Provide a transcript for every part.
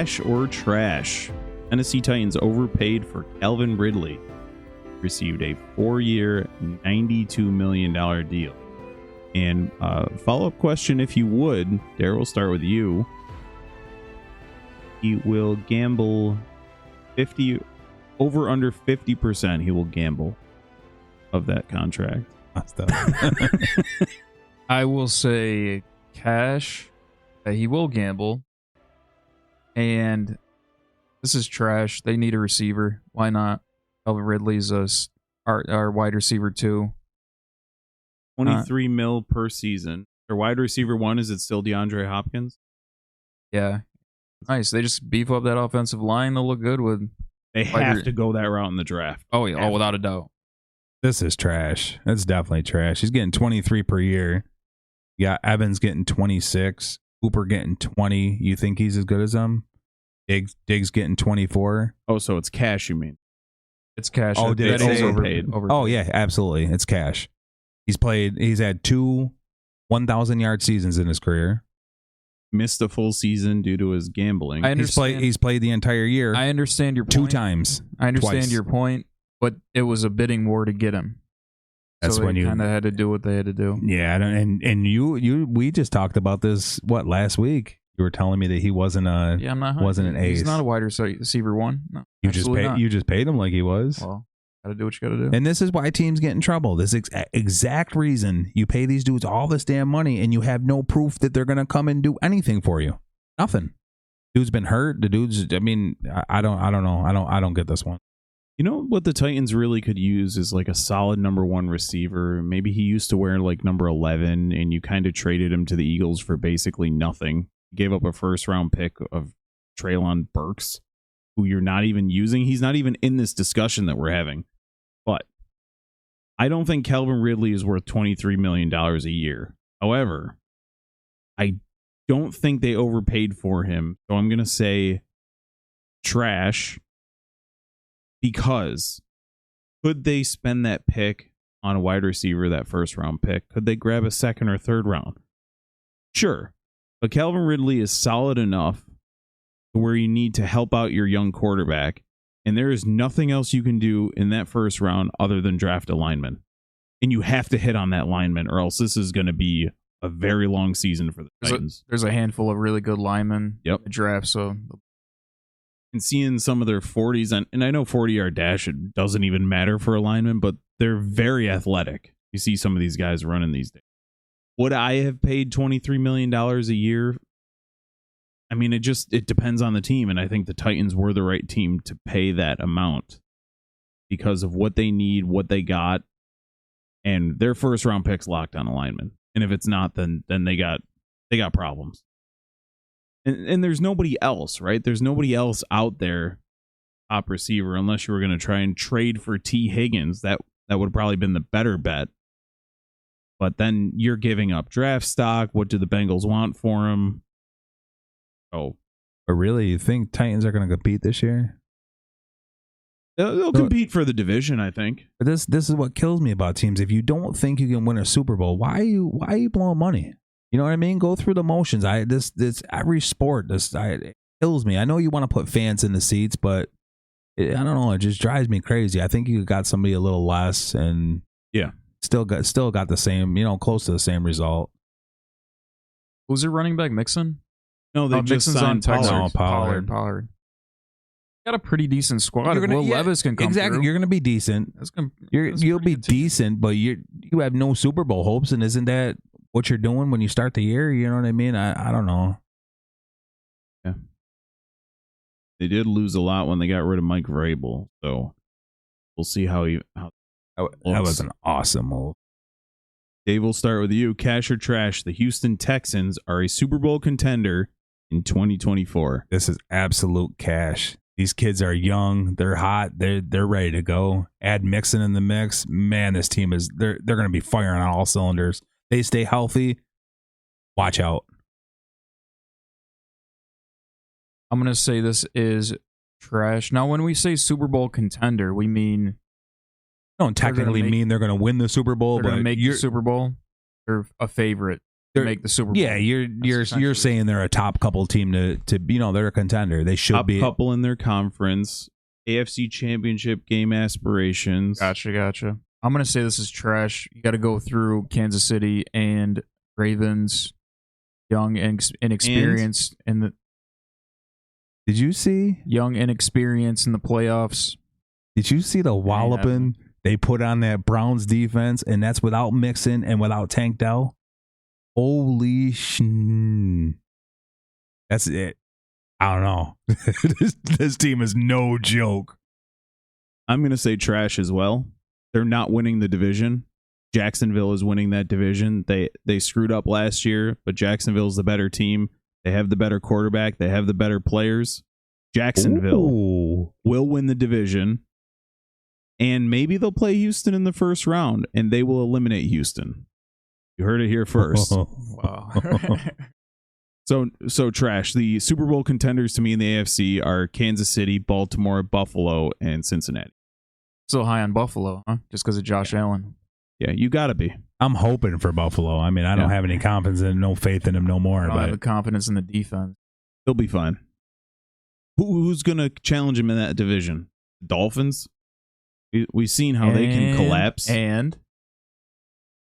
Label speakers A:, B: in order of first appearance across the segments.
A: cash or trash. Tennessee Titans overpaid for Kelvin Ridley. Received a 4-year, $92 million deal. And follow-up question, if you would, Darryl, we'll start with you. He will gamble under 50%. He will gamble of that contract.
B: I will say cash. He will gamble. And this is trash. They need a receiver. Why not? Kelvin Ridley's our wide receiver too.
A: 23 mil per season. Their wide receiver one, is it still DeAndre Hopkins?
B: Yeah. Nice. They just beef up that offensive line. They'll look good with.
A: They have to go that route in the draft.
B: Oh, yeah. Oh, without a doubt.
C: This is trash. That's definitely trash. He's getting 23 per year. Yeah, Evans getting 26. Cooper getting 20. You think he's as good as them? Diggs getting 24.
A: Oh, so it's cash, you mean?
B: It's cash.
C: Oh, did it say
A: overpaid?
C: Oh, yeah, absolutely. It's cash. He's had 2 1,000-yard seasons in his career.
A: Missed a full season due to his gambling.
B: I understand.
C: He's played the entire year.
B: I understand your point.
C: 2 times.
B: I understand
C: twice.
B: your point, but it was a bidding war to get him.
C: That's
B: so
C: when you
B: kind of had to do what they had to do.
C: Yeah, we just talked about this last week. You were telling me that he wasn't wasn't an ace.
B: He's not a wide receiver one. No,
C: you just paid him like he was.
B: Well, gotta do what you gotta do.
C: And this is why teams get in trouble. This exact reason you pay these dudes all this damn money and you have no proof that they're gonna come and do anything for you. Nothing. Dude's been hurt. The dude's. I mean, I don't know. I don't get this one.
A: You know what the Titans really could use is like a solid number 1 receiver. Maybe he used to wear like number 11, and you kind of traded him to the Eagles for basically nothing. You gave up a first-round pick of Treylon Burks, who you're not even using. He's not even in this discussion that we're having. But I don't think Kelvin Ridley is worth $23 million a year. However, I don't think they overpaid for him. So I'm going to say trash. Because could they spend that pick on a wide receiver, that first round pick? Could they grab a second or third round? Sure. But Kelvin Ridley is solid enough to where you need to help out your young quarterback. And there is nothing else you can do in that first round other than draft a lineman. And you have to hit on that lineman, or else this is going to be a very long season for the Titans.
B: There's a handful of really good linemen in the draft, so...
A: And seeing some of their 40s, and I know 40-yard dash, it doesn't even matter for a lineman, but they're very athletic. You see some of these guys running these days. Would I have paid $23 million a year? I mean, it depends on the team, and I think the Titans were the right team to pay that amount because of what they need, what they got, and their first-round pick's locked on a lineman. And if it's not, then they got problems. And there's nobody else, right? There's nobody else out there, top receiver, unless you were going to try and trade for T. Higgins. That would have probably been the better bet. But then you're giving up draft stock. What do the Bengals want for him? Oh.
C: But really, you think Titans are going to compete this year?
A: They'll compete for the division, I think.
C: But this is what kills me about teams. If you don't think you can win a Super Bowl, why are you blowing money? You know what I mean? Go through the motions. This every sport. It kills me. I know you want to put fans in the seats, but I don't know. It just drives me crazy. I think you got somebody a little less, and still got the same. Close to the same result.
B: Was it running back Mixon?
A: No, they just
B: Mixon's
A: signed
B: on
C: Pollard.
B: Pollard. Got a pretty decent squad. Will Levis can come
C: exactly.
B: through.
C: You're going to be decent. You'll be decent, but you have no Super Bowl hopes, and isn't that what you're doing when you start the year? You know what I mean? I don't know.
A: Yeah. They did lose a lot when they got rid of Mike Vrabel, so we'll see how
C: that was an awesome move.
A: Dave, we'll start with you. Cash or trash? The Houston Texans are a Super Bowl contender in 2024.
C: This is absolute cash. These kids are young. They're hot. They're ready to go. Add Mixon in the mix. Man, this team they're going to be firing on all cylinders. They stay healthy. Watch out.
B: I'm going to say this is trash. Now, when we say Super Bowl contender, we mean...
C: Don't technically mean they're going to win the Super Bowl,
B: they're going
C: but
B: to make the Super Bowl. They're a favorite. make the Super Bowl.
C: Yeah, you're saying they're a top couple team to they're a contender. They should
A: top
C: be
A: couple in their conference. AFC Championship game aspirations.
B: Gotcha. I'm gonna say this is trash. You got to go through Kansas City and Ravens, young and inexperienced in the.
C: Did you see
B: young inexperience in the playoffs?
C: Did you see the walloping they put on that Browns defense, and that's without Mixon and without Tank Dell? Holy that's it. I don't know. this team is no joke.
A: I'm gonna say trash as well. They're not winning the division. Jacksonville is winning that division. They screwed up last year, but Jacksonville's the better team. They have the better quarterback. They have the better players. Jacksonville will win the division, and maybe they'll play Houston in the first round, and they will eliminate Houston. You heard it here first.
B: Wow.
A: So trash. The Super Bowl contenders to me in the AFC are Kansas City, Baltimore, Buffalo, and Cincinnati.
B: So high on Buffalo, huh? Just because of Josh Allen.
A: Yeah, you got to be.
C: I'm hoping for Buffalo. I mean, I don't have any confidence in no faith in him no more.
B: I don't
C: but
B: have the confidence in the defense.
A: They'll be fine. Who's going to challenge him in that division? Dolphins? We've seen how they can collapse.
B: And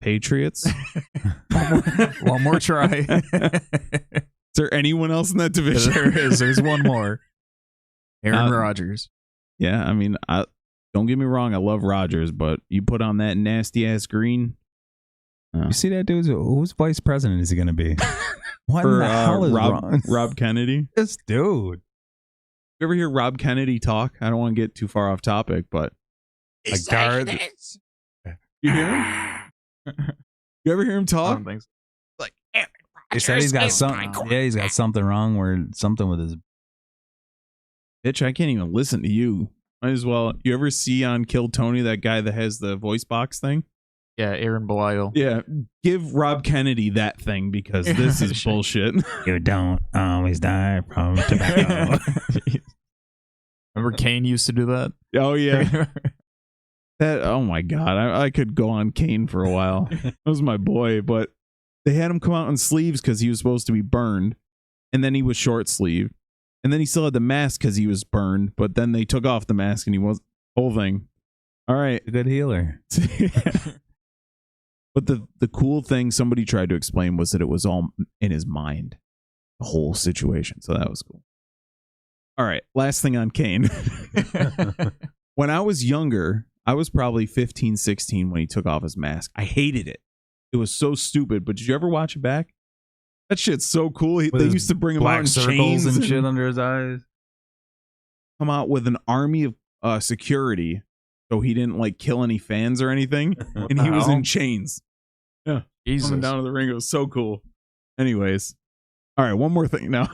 A: Patriots?
B: one more try.
A: Is there anyone else in that division?
B: There is. There's one more. Aaron Rodgers.
A: Yeah, I mean, don't get me wrong. I love Rodgers, but you put on that nasty ass green.
C: You see that dude? Whose vice president is he going to be? What in the hell is wrong?
A: Rob Kennedy.
C: This dude.
A: You ever hear Rob Kennedy talk? I don't want to get too far off topic, but
D: It's
A: a guard.
D: like this.
A: You hear him? You ever hear him
B: I
A: talk?
B: don't think so.
D: Like Aaron
C: He said he's got
D: Rodgers is
C: something.
D: my
C: Yeah,
D: quarterback.
C: he's got something wrong. Where something with his.
A: Bitch, I can't even listen to you. Might as well. You ever see on Kill Tony that guy that has the voice box thing?
B: Yeah, Aaron Belial.
A: Yeah, give Rob Kennedy that thing because this is bullshit.
C: You don't always die from tobacco.
B: Remember Kane used to do that?
A: Oh yeah. That, oh my god, I could go on Kane for a while. That was my boy, but they had him come out in sleeves because he was supposed to be burned, and then he was short sleeved, and then he still had the mask because he was burned, but then they took off the mask and he was whole thing. All right,
C: A good healer.
A: But the cool thing somebody tried to explain was that it was all in his mind, the whole situation. So that was cool. All right, last thing on Kane. When I was younger, I was probably 15, 16 when he took off his mask. I hated it. It was so stupid. But did you ever watch it back? That shit's so cool. They used to bring him out in chains
C: and shit under his eyes.
A: Come out with an army of security, so he didn't like kill any fans or anything, and he was in chains. Yeah,
B: Jesus.
A: coming down to the ring. It was so cool. Anyways, all right, one more thing now.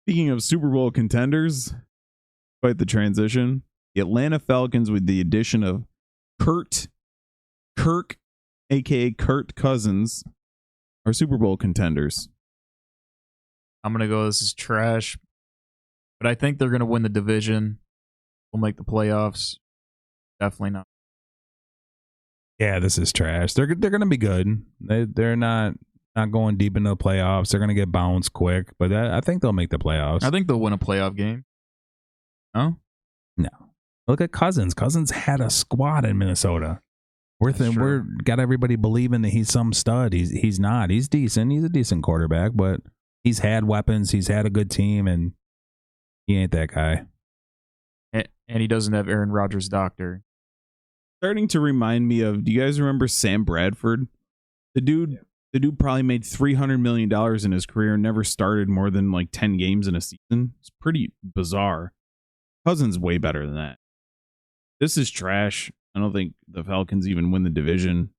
A: Speaking of Super Bowl contenders, quite the transition. The Atlanta Falcons, with the addition of Kirk, aka Kirk Cousins, are Super Bowl contenders.
B: I'm going to go, this is trash. But I think they're going to win the division. We'll make the playoffs. Definitely not.
C: Yeah, this is trash. They're going to be good. They're not going deep into the playoffs. They're going to get bounced quick, but I think they'll make the playoffs.
B: I think they'll win a playoff game. No?
C: No. Look at Cousins. Cousins had a squad in Minnesota.
B: That's
C: We're got everybody believing that he's some stud. He's not. He's decent. He's a decent quarterback, but he's had weapons. He's had a good team, and he ain't that guy.
B: And he doesn't have Aaron Rodgers' doctor.
A: Starting to remind me of, do you guys remember Sam Bradford? The dude probably made $300 million in his career and never started more than like 10 games in a season. It's pretty bizarre. Cousins way better than that. This is trash. I don't think the Falcons even win the division.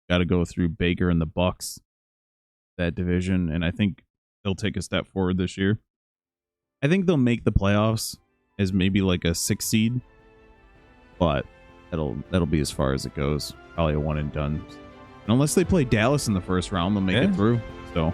A: Got to go through Baker and the Bucks, that division, and I think they'll take a step forward this year. I think they'll make the playoffs as maybe like a 6th seed, but that'll be as far as it goes. Probably a one and done. And unless they play Dallas in the first round, they'll make it through. So